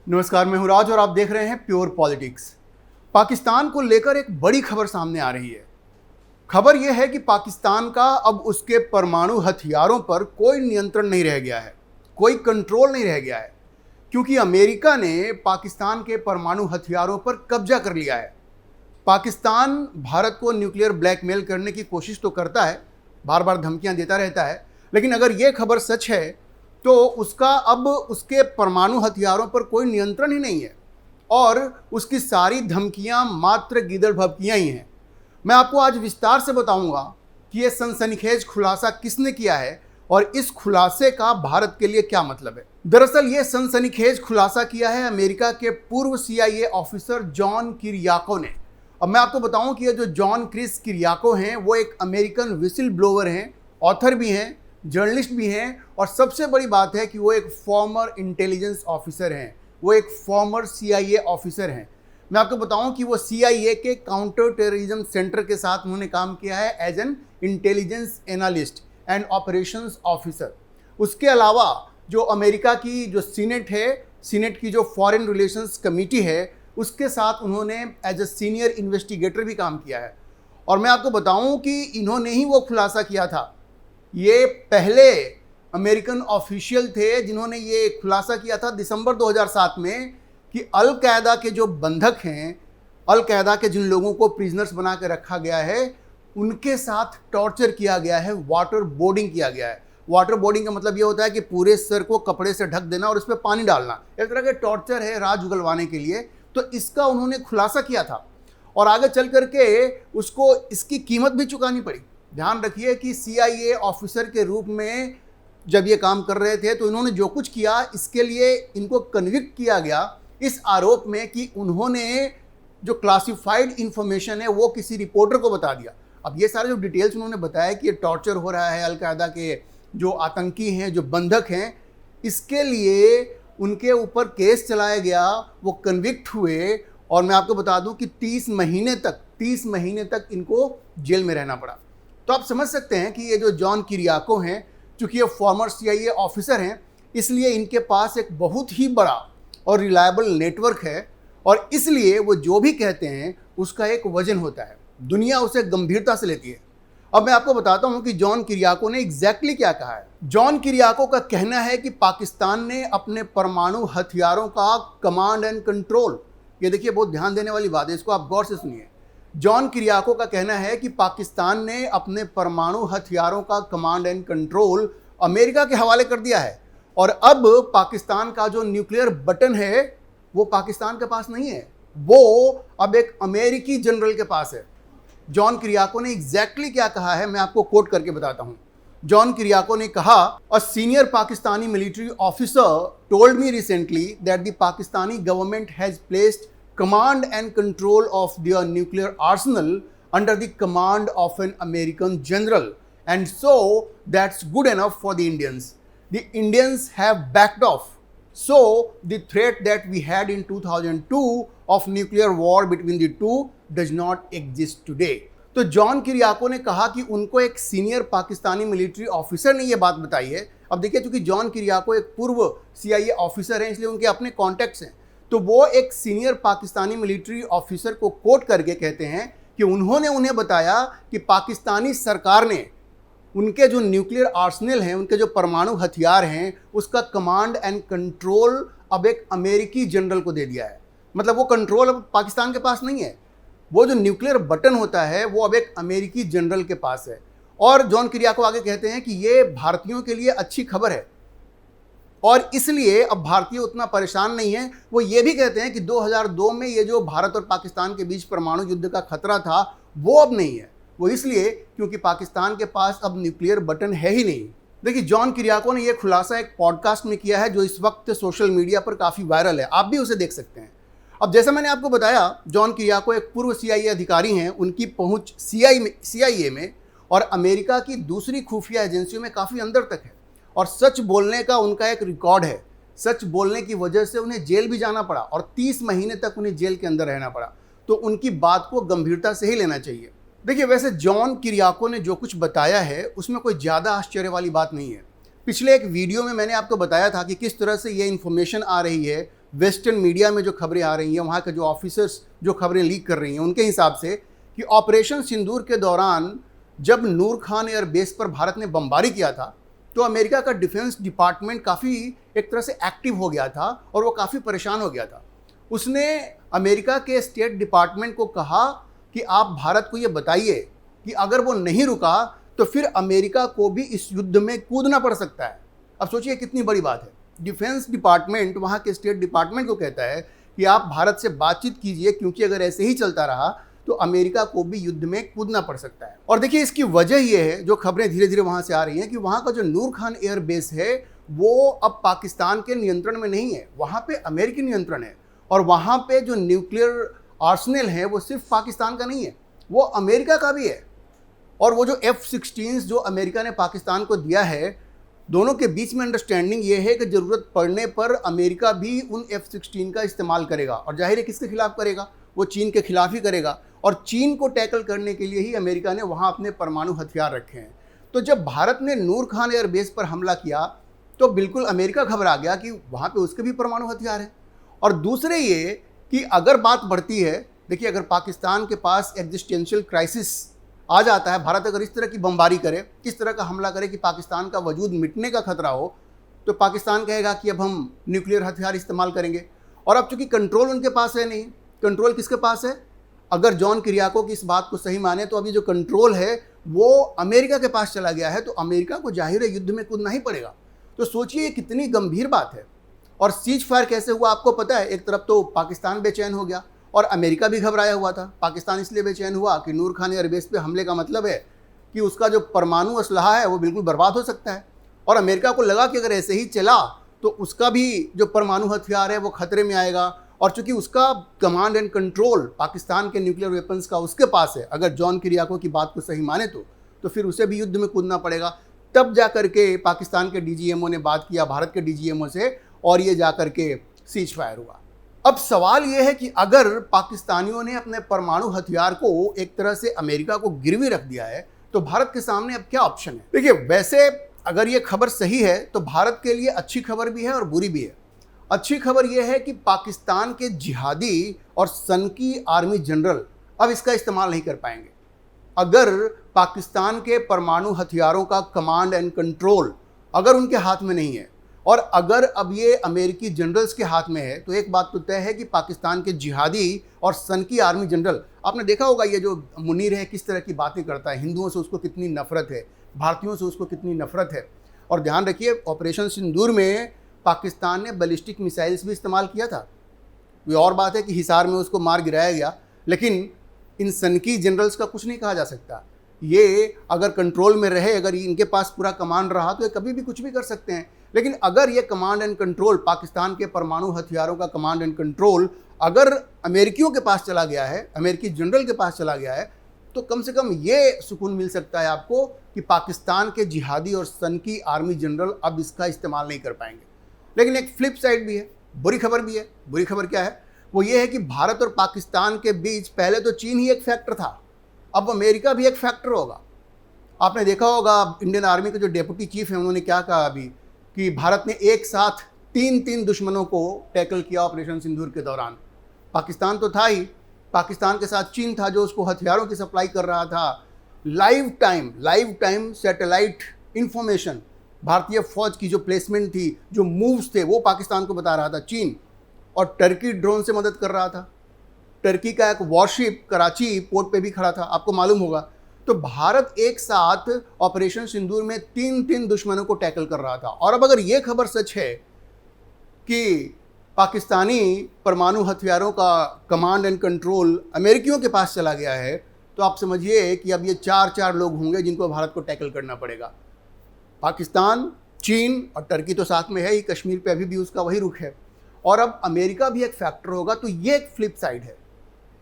नमस्कार, मैं हूं राज और आप देख रहे हैं प्योर पॉलिटिक्स। पाकिस्तान को लेकर एक बड़ी खबर सामने आ रही है। खबर यह है कि पाकिस्तान का अब उसके परमाणु हथियारों पर कोई नियंत्रण नहीं रह गया है, कोई कंट्रोल नहीं रह गया है, क्योंकि अमेरिका ने पाकिस्तान के परमाणु हथियारों पर कब्जा कर लिया है। पाकिस्तान भारत को न्यूक्लियर ब्लैकमेल करने की कोशिश तो करता है, बार बार धमकियां देता रहता है, लेकिन अगर ये खबर सच है तो उसका अब उसके परमाणु हथियारों पर कोई नियंत्रण ही नहीं है और उसकी सारी धमकियां मात्र गीदड़ भभकियां ही हैं। मैं आपको आज विस्तार से बताऊंगा कि ये सनसनीखेज खुलासा किसने किया है और इस खुलासे का भारत के लिए क्या मतलब है। दरअसल ये सनसनीखेज खुलासा किया है अमेरिका के पूर्व CIA ऑफिसर जॉन किरियाको ने। अब मैं आपको बताऊं कि ये जो जॉन क्रिस किरियाको हैं वो एक अमेरिकन विसिल ब्लोवर हैं, ऑथर भी हैं, जर्नलिस्ट भी हैं और सबसे बड़ी बात है कि वो एक फॉर्मर इंटेलिजेंस ऑफिसर हैं, वो एक फॉर्मर CIA ऑफिसर हैं। मैं आपको बताऊं कि वो CIA के काउंटर टेररिज्म सेंटर के साथ उन्होंने काम किया है as an intelligence analyst and operations officer. उसके अलावा जो अमेरिका की जो सीनेट है, सीनेट की जो फॉरेन रिलेशंस कमेटी है, उसके साथ उन्होंने एज ए सीनियर इन्वेस्टिगेटर भी काम किया है। और मैं आपको बताऊं कि इन्होंने ही वो खुलासा किया था। ये पहले अमेरिकन ऑफिशियल थे जिन्होंने ये खुलासा किया था दिसंबर 2007 में कि अल कायदा के जो बंधक हैं, अल कायदा के जिन लोगों को प्रिजनर्स बना के रखा गया है, उनके साथ टॉर्चर किया गया है, वाटर बोर्डिंग किया गया है। वाटर बोर्डिंग का मतलब ये होता है कि पूरे सर को कपड़े से ढक देना और उस पर पानी डालना, एक तरह का टॉर्चर है राज उगलवाने के लिए। तो इसका उन्होंने खुलासा किया था और आगे चल करके उसको इसकी कीमत भी चुकानी पड़ी। ध्यान रखिए कि CIA ऑफिसर के रूप में जब ये काम कर रहे थे तो इन्होंने जो कुछ किया इसके लिए इनको कन्विक्ट किया गया इस आरोप में कि उन्होंने जो क्लासिफाइड इंफॉर्मेशन है वो किसी रिपोर्टर को बता दिया। अब ये सारे जो डिटेल्स उन्होंने बताया कि ये टॉर्चर हो रहा है, अल कायदा के जो आतंकी हैं, जो बंधक हैं, इसके लिए उनके ऊपर केस चलाया गया, वो कन्विक्ट हुए और मैं आपको बता दूं कि 30 महीने तक इनको जेल में रहना पड़ा। तो आप समझ सकते हैं कि ये जो जॉन किरियाको हैं, चूंकि ये फॉर्मर CIA ऑफिसर हैं, इसलिए इनके पास एक बहुत ही बड़ा और रिलायबल नेटवर्क है और इसलिए वो जो भी कहते हैं उसका एक वजन होता है, दुनिया उसे गंभीरता से लेती है। अब मैं आपको बताता हूं कि जॉन किरियाको ने एग्जैक्टली क्या कहा है। जॉन किरियाको का कहना है कि पाकिस्तान ने अपने परमाणु हथियारों का कमांड एंड कंट्रोल, ये देखिए बहुत ध्यान देने वाली बात है, इसको आप गौर से सुनिए। जॉन किरियाको का कहना है कि पाकिस्तान ने अपने परमाणु हथियारों का कमांड एंड कंट्रोल अमेरिका के हवाले कर दिया है और अब पाकिस्तान का जो न्यूक्लियर बटन है वो पाकिस्तान के पास नहीं है, वो अब एक अमेरिकी जनरल के पास है। जॉन किरियाको ने एग्जैक्टली क्या कहा है मैं आपको कोट करके बताता हूं। जॉन किरियाको ने कहा, a senior Pakistani military officer told me recently that the Pakistani government has placed command and control of their nuclear arsenal under the command of an American general, and so that's good enough for the Indians. The Indians have backed off. So the threat that we had in 2002 of nuclear war between the two does not exist today. तो John किरियाको ने कहा कि उनको एक senior Pakistani military officer ने यह बात बताई है। अब देखिए, चूंकि जॉन किरियाको एक पूर्व CIA ऑफिसर हैं, इसलिए उनके अपने कॉन्टैक्ट्स हैं, तो वो एक सीनियर पाकिस्तानी मिलिट्री ऑफिसर को कोट करके कहते हैं कि उन्होंने उन्हें बताया कि पाकिस्तानी सरकार ने उनके जो न्यूक्लियर आर्सेनल हैं, उनके जो परमाणु हथियार हैं, उसका कमांड एंड कंट्रोल अब एक अमेरिकी जनरल को दे दिया है। मतलब वो कंट्रोल अब पाकिस्तान के पास नहीं है, वो जो न्यूक्लियर बटन होता है वो अब एक अमेरिकी जनरल के पास है। और जॉन किरियाको आगे कहते हैं कि ये भारतीयों के लिए अच्छी खबर है और इसलिए अब भारतीय उतना परेशान नहीं है। वो ये भी कहते हैं कि 2002 में ये जो भारत और पाकिस्तान के बीच परमाणु युद्ध का खतरा था वो अब नहीं है। वो इसलिए क्योंकि पाकिस्तान के पास अब न्यूक्लियर बटन है ही नहीं। देखिए, जॉन किरियाको ने यह खुलासा एक पॉडकास्ट में किया है जो इस वक्त सोशल मीडिया पर काफ़ी वायरल है, आप भी उसे देख सकते हैं। अब जैसा मैंने आपको बताया, जॉन किरियाको एक पूर्व CIA अधिकारी हैं, उनकी पहुँच CIA में और अमेरिका की दूसरी खुफिया एजेंसियों में काफ़ी अंदर तक है और सच बोलने का उनका एक रिकॉर्ड है। सच बोलने की वजह से उन्हें जेल भी जाना पड़ा और 30 महीने तक उन्हें जेल के अंदर रहना पड़ा। तो उनकी बात को गंभीरता से ही लेना चाहिए। देखिए, वैसे जॉन किरियाको ने जो कुछ बताया है उसमें कोई ज़्यादा आश्चर्य वाली बात नहीं है। पिछले एक वीडियो में मैंने आपको बताया था कि किस तरह से ये इन्फॉर्मेशन आ रही है वेस्टर्न मीडिया में जो खबरें आ रही हैं, वहाँ के जो ऑफिसर्स जो खबरें लीक कर रही हैं, उनके हिसाब से कि ऑपरेशन सिंदूर के दौरान जब नूर खान एयर बेस पर भारत ने बमबारी किया था तो अमेरिका का डिफेंस डिपार्टमेंट काफ़ी एक तरह से एक्टिव हो गया था और वो काफ़ी परेशान हो गया था। उसने अमेरिका के स्टेट डिपार्टमेंट को कहा कि आप भारत को ये बताइए कि अगर वो नहीं रुका तो फिर अमेरिका को भी इस युद्ध में कूदना पड़ सकता है। अब सोचिए कितनी बड़ी बात है। डिफेंस डिपार्टमेंट वहाँ के स्टेट डिपार्टमेंट को कहता है कि आप भारत से बातचीत कीजिए, क्योंकि अगर ऐसे ही चलता रहा तो अमेरिका को भी युद्ध में कूदना पड़ सकता है। और देखिए इसकी वजह यह है, जो खबरें धीरे धीरे वहाँ से आ रही हैं, कि वहाँ का जो नूर खान एयर बेस है वो अब पाकिस्तान के नियंत्रण में नहीं है, वहाँ पे अमेरिकी नियंत्रण है। और वहाँ पे जो न्यूक्लियर आर्सेनल है वो सिर्फ पाकिस्तान का नहीं है, वो अमेरिका का भी है। और वो जो F-16 जो अमेरिका ने पाकिस्तान को दिया है, दोनों के बीच में अंडरस्टैंडिंग ये है कि ज़रूरत पड़ने पर अमेरिका भी उन F-16 का इस्तेमाल करेगा। और जाहिर है किसके खिलाफ करेगा? वो चीन के खिलाफ ही करेगा। और चीन को टैकल करने के लिए ही अमेरिका ने वहाँ अपने परमाणु हथियार रखे हैं। तो जब भारत ने नूर खान एयर बेस पर हमला किया तो बिल्कुल अमेरिका घबरा गया कि वहाँ पे उसके भी परमाणु हथियार हैं। और दूसरे ये कि अगर बात बढ़ती है, देखिए अगर पाकिस्तान के पास एग्जिस्टेंशियल क्राइसिस आ जाता है, भारत अगर इस तरह की बमबारी करे, इस तरह का हमला करे कि पाकिस्तान का वजूद मिटने का खतरा हो, तो पाकिस्तान कहेगा कि अब हम न्यूक्लियर हथियार इस्तेमाल करेंगे। और अब चूंकि कंट्रोल उनके पास है नहीं, कंट्रोल किसके पास है? अगर जॉन किरियाको की इस बात को सही माने तो अभी जो कंट्रोल है वो अमेरिका के पास चला गया है, तो अमेरिका को जाहिर है युद्ध में कूदना ही पड़ेगा। तो सोचिए ये कितनी गंभीर बात है। और सीज फायर कैसे हुआ आपको पता है? एक तरफ तो पाकिस्तान बेचैन हो गया और अमेरिका भी घबराया हुआ था। पाकिस्तान इसलिए बेचैन हुआ कि नूर खान एयरबेस पे हमले का मतलब है कि उसका जो परमाणु असलहा है वो बिल्कुल बर्बाद हो सकता है। और अमेरिका को लगा कि अगर ऐसे ही चला तो उसका भी जो परमाणु हथियार है वो खतरे में आएगा। और चूंकि उसका कमांड एंड कंट्रोल पाकिस्तान के न्यूक्लियर वेपन्स का उसके पास है, अगर जॉन किरियाको की बात को सही माने तो फिर उसे भी युद्ध में कूदना पड़ेगा। तब जा करके पाकिस्तान के डीजीएमओ ने बात किया भारत के डीजीएमओ से और ये जा करके सीज फायर हुआ। अब सवाल ये है कि अगर पाकिस्तानियों ने अपने परमाणु हथियार को एक तरह से अमेरिका को गिरवी रख दिया है तो भारत के सामने अब क्या ऑप्शन है? देखिए वैसे अगर ये खबर सही है तो भारत के लिए अच्छी खबर भी है और बुरी भी है। अच्छी खबर यह है कि पाकिस्तान के जिहादी और सनकी आर्मी जनरल अब इसका इस्तेमाल नहीं कर पाएंगे। अगर पाकिस्तान के परमाणु हथियारों का कमांड एंड कंट्रोल अगर उनके हाथ में नहीं है और अगर अब ये अमेरिकी जनरल्स के हाथ में है तो एक बात तो तय है कि पाकिस्तान के जिहादी और सनकी आर्मी जनरल, आपने देखा होगा ये जो मुनीर है किस तरह की बातें करता है, हिंदुओं से उसको कितनी नफरत है, भारतीयों से उसको कितनी नफरत है। और ध्यान रखिए ऑपरेशन सिंदूर में पाकिस्तान ने बैलिस्टिक मिसाइल्स भी इस्तेमाल किया था। ये और बात है कि हिसार में उसको मार गिराया गया, लेकिन इन सनकी जनरल्स का कुछ नहीं कहा जा सकता। ये अगर कंट्रोल में रहे, अगर इनके पास पूरा कमांड रहा तो ये कभी भी कुछ भी कर सकते हैं। लेकिन अगर ये कमांड एंड कंट्रोल, पाकिस्तान के परमाणु हथियारों का कमांड एंड कंट्रोल अगर अमेरिकियों के पास चला गया है, अमेरिकी जनरल के पास चला गया है, तो कम से कम ये सुकून मिल सकता है आपको कि पाकिस्तान के जिहादी और सनकी आर्मी जनरल अब इसका इस्तेमाल नहीं कर पाएंगे। लेकिन एक फ्लिप साइड भी है, बुरी खबर भी है। बुरी खबर क्या है? वो ये है कि भारत और पाकिस्तान के बीच पहले तो चीन ही एक फैक्टर था, अब अमेरिका भी एक फैक्टर होगा। आपने देखा होगा इंडियन आर्मी के जो डेप्यूटी चीफ हैं उन्होंने क्या कहा अभी कि भारत ने एक साथ तीन दुश्मनों को टैकल किया ऑपरेशन सिंदूर के दौरान। पाकिस्तान तो था ही, पाकिस्तान के साथ चीन था जो उसको हथियारों की सप्लाई कर रहा था। लाइव टाइम सैटेलाइट इंफॉर्मेशन, भारतीय फौज की जो प्लेसमेंट थी, जो मूव्स थे, वो पाकिस्तान को बता रहा था चीन। और टर्की ड्रोन से मदद कर रहा था। टर्की का एक वॉरशिप कराची पोर्ट पे भी खड़ा था, आपको मालूम होगा। तो भारत एक साथ ऑपरेशन सिंदूर में तीन दुश्मनों को टैकल कर रहा था। और अब अगर ये खबर सच है कि पाकिस्तानी परमाणु हथियारों का कमांड एंड कंट्रोल अमेरिकियों के पास चला गया है, तो आप समझिए कि अब ये चार लोग होंगे जिनको भारत को टैकल करना पड़ेगा। पाकिस्तान, चीन और टर्की तो साथ में है ही, कश्मीर पे अभी भी उसका वही रुख है। और अब अमेरिका भी एक फैक्टर होगा। तो ये एक फ्लिप साइड है,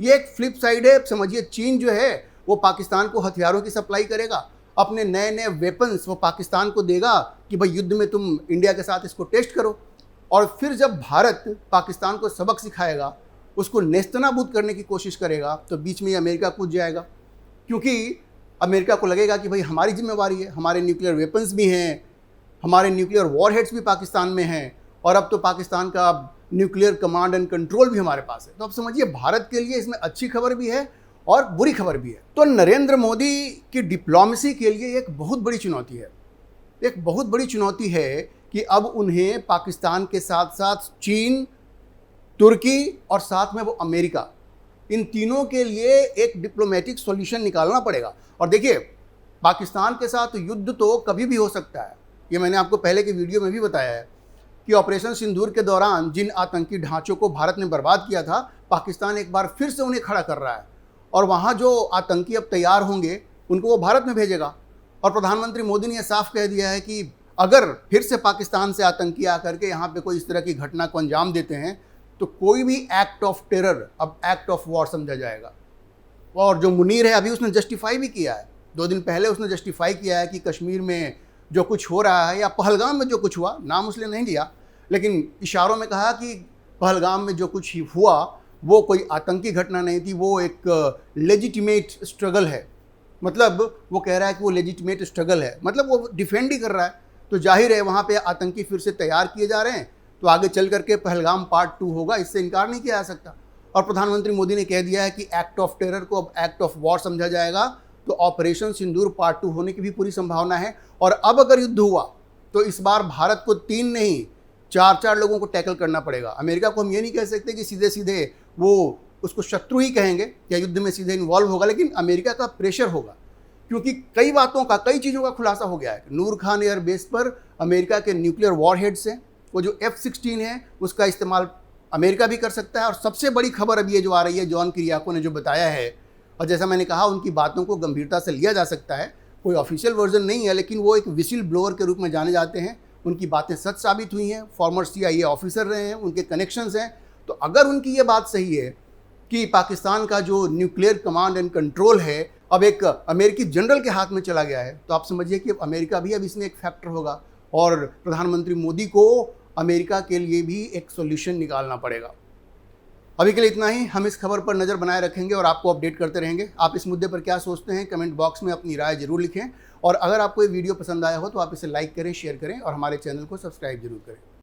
ये एक फ्लिप साइड है। समझिए चीन जो है वो पाकिस्तान को हथियारों की सप्लाई करेगा, अपने नए वेपन्स वो पाकिस्तान को देगा कि भाई युद्ध में तुम इंडिया के साथ इसको टेस्ट करो। और फिर जब भारत पाकिस्तान को सबक सिखाएगा, उसको नेस्तनाबूद करने की कोशिश करेगा, तो बीच में अमेरिका कूद जाएगा। क्योंकि अमेरिका को लगेगा कि भाई हमारी जिम्मेवारी है, हमारे न्यूक्लियर वेपन्स भी हैं, हमारे न्यूक्लियर वॉरहेड्स भी पाकिस्तान में हैं। और अब तो पाकिस्तान का न्यूक्लियर कमांड एंड कंट्रोल भी हमारे पास है। तो आप समझिए भारत के लिए इसमें अच्छी खबर भी है और बुरी खबर भी है। तो नरेंद्र मोदी की डिप्लोमेसी के लिए एक बहुत बड़ी चुनौती है, एक बहुत बड़ी चुनौती है कि अब उन्हें पाकिस्तान के साथ साथ चीन, तुर्की और साथ में वो अमेरिका, इन तीनों के लिए एक डिप्लोमेटिक सॉल्यूशन निकालना पड़ेगा। और देखिए पाकिस्तान के साथ युद्ध तो कभी भी हो सकता है, ये मैंने आपको पहले के वीडियो में भी बताया है कि ऑपरेशन सिंदूर के दौरान जिन आतंकी ढांचों को भारत ने बर्बाद किया था, पाकिस्तान एक बार फिर से उन्हें खड़ा कर रहा है और वहाँ जो आतंकी अब तैयार होंगे उनको वो भारत में भेजेगा। और प्रधानमंत्री मोदी ने यह साफ कह दिया है कि अगर फिर से पाकिस्तान से आतंकी आकर के यहाँ पे कोई इस तरह की घटना को अंजाम देते हैं तो कोई भी एक्ट ऑफ टेरर अब एक्ट ऑफ वॉर समझा जाएगा। और जो मुनीर है अभी उसने जस्टिफाई भी किया है, 2 दिन पहले उसने जस्टिफाई किया है कि कश्मीर में जो कुछ हो रहा है या पहलगाम में जो कुछ हुआ, नाम उसने नहीं लिया लेकिन इशारों में कहा कि पहलगाम में जो कुछ हुआ वो कोई आतंकी घटना नहीं थी, वो एक लेजिटिमेट स्ट्रगल है। मतलब वो कह रहा है कि वो लेजिटिमेट स्ट्रगल है, मतलब वो डिफेंड ही कर रहा है। तो जाहिर है वहाँ पे आतंकी फिर से तैयार किए जा रहे हैं, तो आगे चल करके पहलगाम पार्ट 2 होगा, इससे इनकार नहीं किया जा सकता। और प्रधानमंत्री मोदी ने कह दिया है कि एक्ट ऑफ टेरर को अब एक्ट ऑफ वॉर समझा जाएगा, तो ऑपरेशन सिंदूर पार्ट 2 होने की भी पूरी संभावना है। और अब अगर युद्ध हुआ तो इस बार भारत को 3 नहीं 4 लोगों को टैकल करना पड़ेगा। अमेरिका को हम ये नहीं कह सकते कि सीधे सीधे वो उसको शत्रु ही कहेंगे या युद्ध में सीधे इन्वॉल्व होगा, लेकिन अमेरिका का प्रेशर होगा क्योंकि कई बातों का, कई चीज़ों का खुलासा हो गया है। नूर खान एयर बेस पर अमेरिका के न्यूक्लियर वॉरहेड्स हैं, वो जो F-16 है उसका इस्तेमाल अमेरिका भी कर सकता है। और सबसे बड़ी खबर अभी ये जो आ रही है, जॉन किरियाको ने जो बताया है, और जैसा मैंने कहा उनकी बातों को गंभीरता से लिया जा सकता है, कोई ऑफिशियल वर्जन नहीं है लेकिन वो एक विसिल ब्लोअर के रूप में जाने जाते हैं। उनकी बातें सच साबित हुई हैं, फॉर्मर CIA ऑफिसर रहे हैं, उनके कनेक्शंस हैं। तो अगर उनकी ये बात सही है कि पाकिस्तान का जो न्यूक्लियर कमांड एंड कंट्रोल है अब एक अमेरिकी जनरल के हाथ में चला गया है, तो आप समझिए कि अमेरिका भी अब इसमें एक फैक्टर होगा और प्रधानमंत्री मोदी को अमेरिका के लिए भी एक सॉल्यूशन निकालना पड़ेगा। अभी के लिए इतना ही। हम इस खबर पर नज़र बनाए रखेंगे और आपको अपडेट करते रहेंगे। आप इस मुद्दे पर क्या सोचते हैं कमेंट बॉक्स में अपनी राय जरूर लिखें, और अगर आपको ये वीडियो पसंद आया हो तो आप इसे लाइक करें, शेयर करें और हमारे चैनल को सब्सक्राइब जरूर करें।